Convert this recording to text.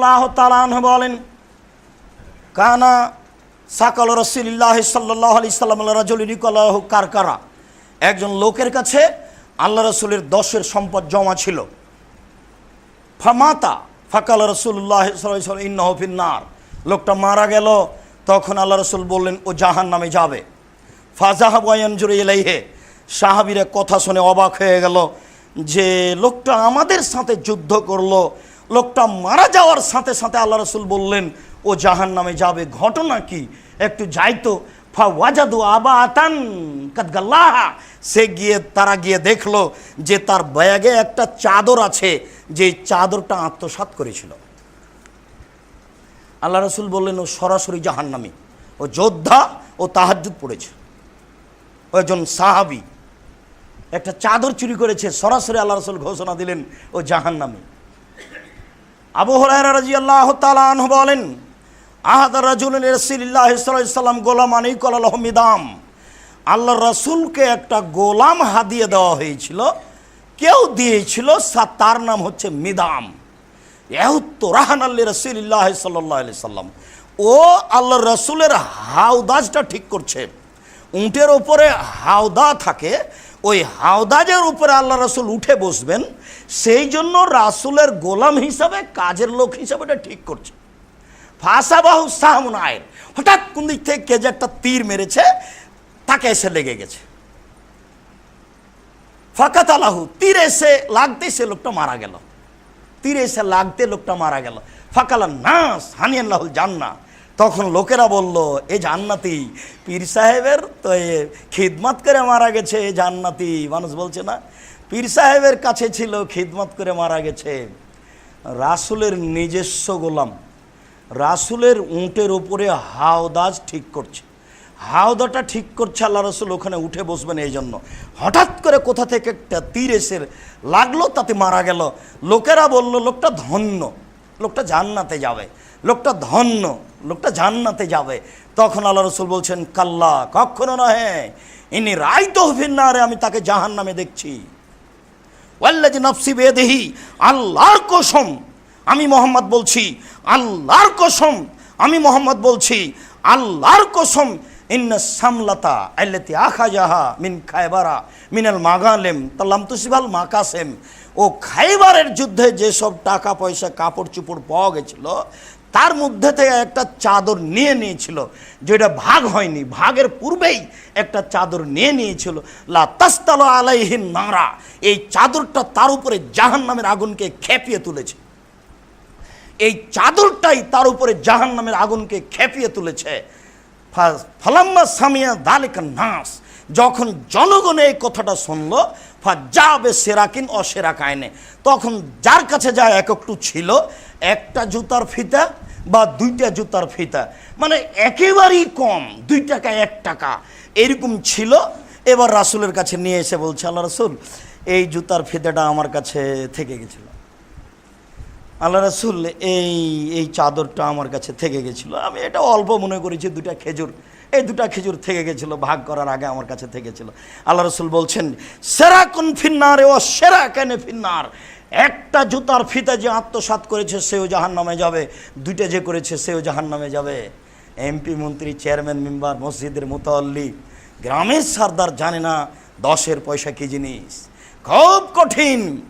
রাদিয়াল্লাহু তাআলা আনহু বলেন, কানা সাকাল রাসূলুল্লাহ সাল্লাল্লাহু আলাইহি সাল্লাম রাজুলিন ইকালাহু কারকারা। একজন লোকের কাছে আল্লাহ রাসূলের 10 সম্পদ জমা ছিল। ফামাতা ফাকাল রাসূলুল্লাহ সাল্লাল্লাহু আলাইহি ওয়াসাল্লাম ইন্নাহু ফিন্নার। লোকটা মারা গেল, তখন আল্লাহ রাসূল বললেন ও জাহান্নামে যাবে। ফাযাহাবু ইয়ানজুরু ইলাইহি। সাহাবীরা কথা শুনে অবাক হয়ে গেল যে লোকটা আমাদের সাথে যুদ্ধ করলো, লোকটা মারা যাওয়ার সাথে সাথে আল্লাহ রাসূল বললেন ও জাহান্নামে যাবে, ঘটনা কি একটু যাইতো। ফাওয়াজাদু আবাতান কাদ গাল্লাহা। তারা গিয়ে দেখলো যে তার ব্যাগে একটা চাদর আছে, যে চাদরটা আত্মসাৎ করেছিল। আল্লাহ রাসূল বললেন ও সরাসরি জাহান্নামী, ও যোদ্ধা, ও তাহাজ্জুদ পড়েছে। ও একজন সাহাবী একটা চাদর চুরি করেছে, সরাসরি আল্লাহ রাসূল ঘোষণা দিলেন ও জাহান্নামী। আবু হুরায়রা রাদিয়াল্লাহু তাআলা আনহু বলেন, আহাদা রাজুলুন রাসূলুল্লাহ সাল্লাল্লাহু আলাইহি ওয়াসাল্লাম গোলামান ইকালাহু মিদাম। আল্লাহ রাসূলকে একটা গোলাম হাদিয়া দেওয়া হয়েছিল, কেউ দিয়েছিল, তার নাম হচ্ছে মিদাম। ইয়াহুত্তু রাহানাল্লি রাসূলুল্লাহ সাল্লাল্লাহু আলাইহি ওয়াসাল্লাম। ও আল্লাহ রাসূলের হাওদাজটা ঠিক করছে। উটের উপরে হাওদা থাকে, ওই হাওদাজের উপরে আল্লাহ রাসূল উঠে বসবেন, সেই জন্য রাসূলের গোলাম হিসাবে, কাজের লোক হিসাবে এটা ঠিক করছে। ফাসাবাহু সাহমুন আয়ের। হঠাৎ কোন দিক থেকে কে যে একটা তীর মেরেছে, তাকে এসে লেগে গেছে। ফাকাতালাহু। তীর এসে লাগতে সে লোকটা মারা গেল। তীর এসে লাগতে লোকটা মারা গেল। ফাকালা নাস হানিয়াল্লাহুল জান্নাহ। তখন লোকেরা বলল এ জান্নাতি, পীর সাহেবের তো খিদমত করে মারা গেছে, এ জান্নাতি। মানুষ বলছে না, পীর সাহেবের কাছে ছিল, খিদমত করে মারা গেছে। রাসূলের নিজস্ব গোলাম রাসূলের উটের উপরে হাওদাজ ঠিক করছে, হাওদাটা ঠিক করছে, আল্লাহ রাসূল ওখানে উঠে বসবেন এই জন্য। হঠাৎ করে কোথা থেকে একটা তীর এসে লাগলো, তাতে মারা গেল। লোকেরা বলল লোকটা ধন্য, লোকটা জান্নাতে যাবে, লোকটা ধন্য, লোকটা জান্নাতে যাবে। তখন আল্লাহ রাসূল বলছেন কাল্লা, কখনো নহে, ইনি রাইতুহু ফিন্নারে, আমি তাকে জাহান্নামে দেখছি। ওয়াল্লাযী নাফসি বিয়াদিহি, আল্লাহর কসম আমি মুহাম্মদ বলছি, আল্লাহর কসম আমি মুহাম্মদ বলছি, আল্লাহর কসম, ইন্না সামলাতা আল্লাতী আখাযাহা মিন খায়বারা মিনাল মাগালিম তাল্লাম তুসিবাল মাকাসেম। ও খাইবারের যুদ্ধে যেসব টাকা পয়সা কাপড় চোপড় পাওয়া গেছিল, তার মধ্যে থেকে একটা চাদর নিয়ে নিয়েছিল, যেটা ভাগ হয়নি, ভাগের পূর্বেই একটা চাদর নিয়ে নিয়েছিল। লা তাস্তালু আলাইহিন নারা। এই চাদরটা তার উপরে জাহান্নামের আগুনকে খেপিয়ে তুলেছে। এই চাদরটাই তার উপরে জাহান্নামের আগুনকে খেপিয়ে তুলেছে। ফালাম্মা সামিয়া যালিকা নাস। যখন জনগণ এই কথাটা শুনলো, ফাজাবে সেরাকিন অসেরাকায়নে, তখন যার কাছে যা একটু ছিল, একটা জুতার ফিতা বা 2টা জুতার ফিতা, মানে একেবারেই কম, 2 টাকা 1 টাকা এরকম ছিল। এবার রাসূলের কাছে নিয়ে এসে বলছে, আল্লাহ রাসূল এই জুতার ফিতাটা আমার কাছে থেকে গেছিল, আল্লাহ রাসূল এই চাদরটা আমার কাছে থেকে গেছিল, আমি এটা অল্প মনে করেছি, 2টা খেজুর, এই 2টা খেজুর থেকে গেছিল, ভাগ করার আগে আমার কাছে থেকেছিল। আল্লাহ রাসূল বলছেন সেরাকুন ফিন্নারে ও সেরাকানে ফিন্নার। একটা জুতার ফিতা যে আত্মসাৎ করেছে সেও জাহান্নামে যাবে, 2টা যে করেছে সেও জাহান্নামে যাবে। এমপি মন্ত্রী চেয়ারম্যান মেম্বার মসজিদের মুতাল্লি গ্রামের সর্দার জানে না 10 পয়সা কি জিনিস, খুব কঠিন।